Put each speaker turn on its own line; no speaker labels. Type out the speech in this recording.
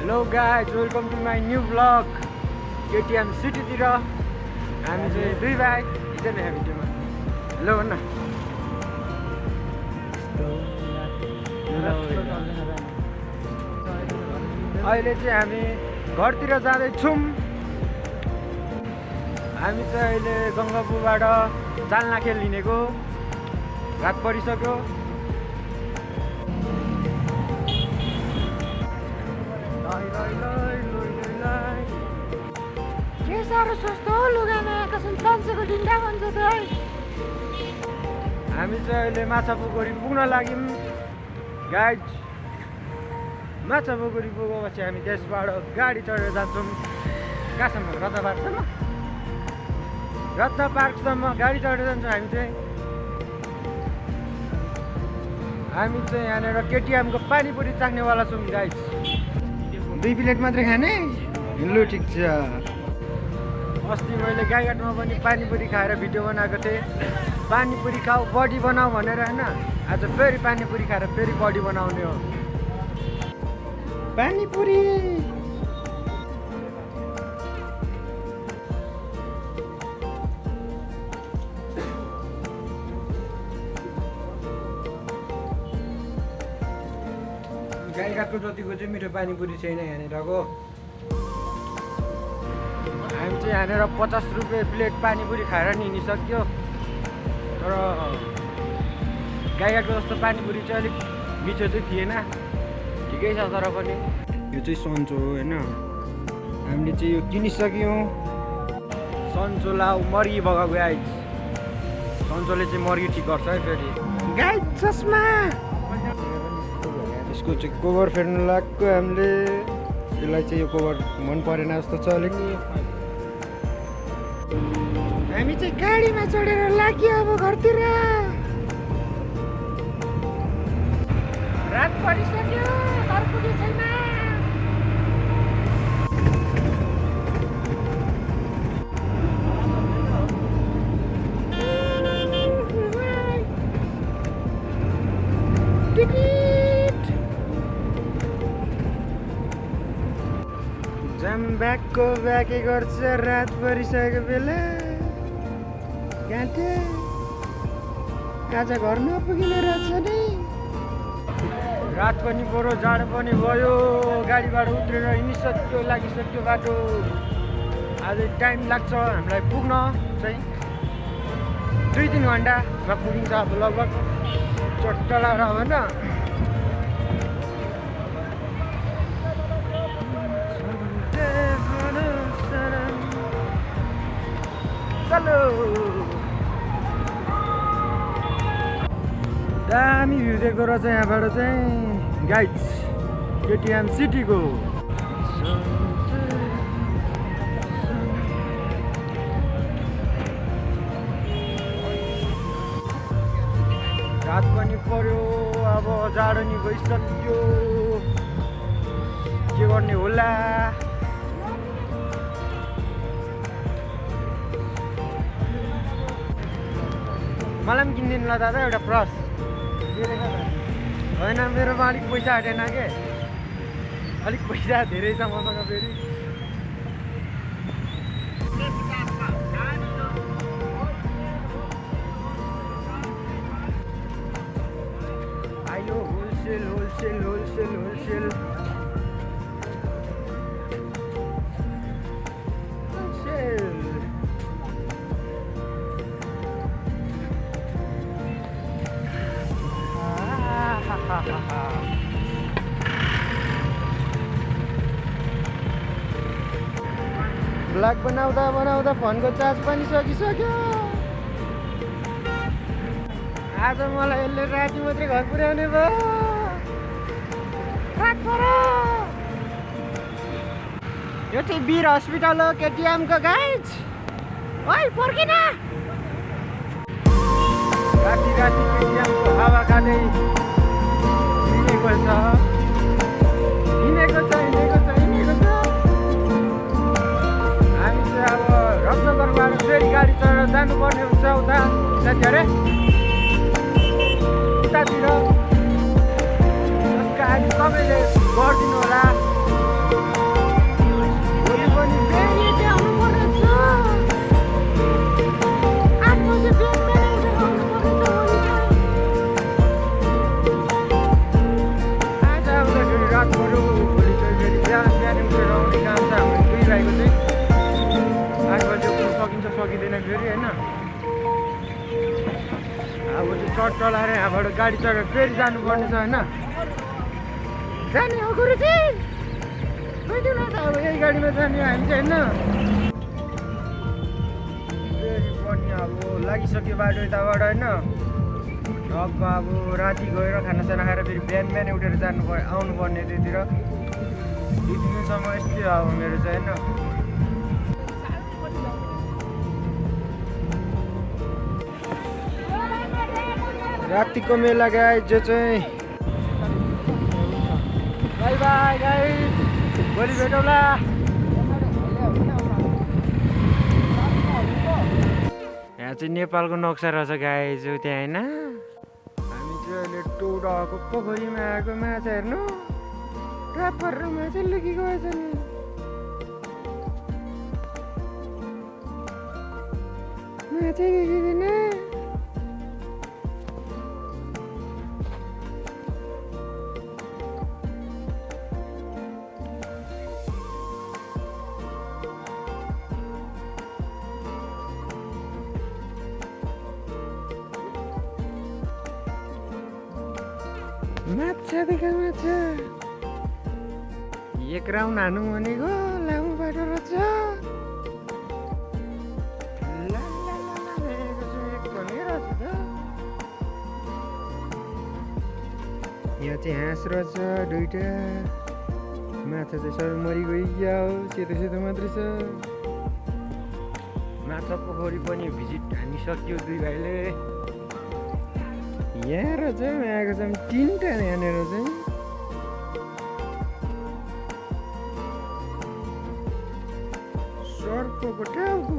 Hello guys, welcome to my new vlog KTM सिटीतिर। हामी चाहिँ दुई भाइ हिँड्दैन यहाँ भिडियोमा। हेलो भन्न। अहिले चाहिँ हामी घरतिर जाँदैछौँ। हामी चाहिँ अहिले गङ्गापुरबाट जालनाखेल हिँडेको। रात परिसक्यो।
के साह्रो सस्तो हो लुगा नआएको छन्, 500 को डिन्डा भन्छ त।
हामी चाहिँ अहिले माछा पोखरी पुग्न लाग्यौँ गाइज। माछा पोखरी पुगेपछि हामी त्यसबाट गाडी चढेर जान्छौँ कहाँसम्म? रत्न पार्कसम्म। रत्न पार्कसम्म गाडी चढेर जान्छौँ हामी चाहिँ यहाँनिर केटिएमको पानीपुरी चाख्नेवाला छौँ गाइज। 2 प्लेट मात्रै खाने? लु ठिक छ। अस्ति मैले गाईघाटमा पनि पानीपुरी खाएर भिडियो बनाएको थिएँ। पानीपुरी खाऊ बडी बनाऊ भनेर होइन। आज फेरि पानीपुरी खाएर फेरि बडी बनाउने हो। पानीपुरी गाईघाटको जतिको चाहिँ मिठो पानीपुरी छैन यहाँनिरको। हामी चाहिँ यहाँनिर 50 रुपियाँ प्लेट पानीपुरी खाएर नि हिँडिसक्यो। तर गाईघाटको जस्तो पानीपुरी चाहिँ अलिक मिठो चाहिँ थिएन। ठिकै छ तर पनि। यो चाहिँ सन्चो हो होइन। हामीले चाहिँ यो किनिसक्यौँ। सन्चो लाउ मर्गी भगाएको गाइज। सन्चोले चाहिँ मर्गी ठिक गर्छ है फेरि। गाइज चस्मा यसको चाहिँ कभर फेर्नु लाग्यो हामीले। यसलाई चाहिँ यो कभर मन परेन जस्तो छ अलिक।
हामी चाहिँ गाडीमा चढेर लाग्यो अब घरतिर। रात परिसक्यो, घर पुगे छैन।
जाम ब्यागको ब्याकै गर्छ। रात परिसकेको बेला घाँटे आज घर नपुगिने रहेछ नि। रात पनि बरु जाडो पनि भयो। गाडीबाट उत्रेर हिँडिसक्यो, लागिसक्यो बाटो। आज टाइम लाग्छ हामीलाई पुग्न चाहिँ। 2-3 घन्टामा पुगिन्छ अब लगभग। चट्ट लगाएर होइन। चलो दामी भ्यू देख्दो रहेछ यहाँबाट चाहिँ गाइज केटिएम सिटीको। रात पनि पर्यो, अब जाडो नि गइसक्यो। के गर्ने होला? मलाई पनि किनिदिनु ल दादा एउटा ब्रस। होइन मेरोमा अलिक पैसा हटेन के। अलिक पैसा धेरै छ मसँग फेरि। आयो wholesale wholesale wholesale wholesale blog बनाउँदा बनाउँदा फोनको चार्ज पनि सकिसक्यो। आज मलाई यसले राति मात्रै घर पुर्याउने भयो। रात पर्यो। यो चाहिँ वीर हस्पिटल हो केटिएमको गाइज। ओइ पर्किन। राति राति केटिएमको हावा खाँदै हिँडेको छ। हामी चाहिँ अब रत्नगरबाट फेरि गाडी चढेर जानुपर्ने हुन्छ उता अरे उतातिर। जसका हामी सबैले गरिदिनु होला। चलाएर यहाँबाट गाडी चढेर फेरि जानुपर्ने छ होइन
जाने हो गुरुजी
गइदिउँ न त अब यही गाडीमा जाने हामी चाहिँ होइन फेरि पनि अब लागिसक्यो बाटो यताबाट होइन अब राति गएर खानासाना खाएर फेरि बिहान बिहानै उठेर आउनुपर्ने त्यतिर 2 दिनसम्म यस्तै अब मेरो चाहिँ होइन रातिको मेला गाइज जो चाहिँ बाई बाई गाइज भोलि भेटौँला यहाँ चाहिँ नेपालको नक्सा रहेछ गाइज त्यहाँ होइन हामी चाहिँ अहिले टोडाको पोखरीमा आएको माछा हेर्नु रात परेर माछा लुकिएको रहेछ नि माछा देखिँदैन माछा देखा माछा एक राउन्ड हानु भनेको लामो बाटो रहेछ यहाँ चाहिँ हाँस रहेछ 2टा माछा चाहिँ सबै मरिगइया हो सेतो सेतो मात्रै छ माछा पोखरी पनि भिजिट हानिसक्यो 2 भाइले यहाँ रहेछ आएको छ 3टा यहाँनिर चाहिँ सर्पको टाउको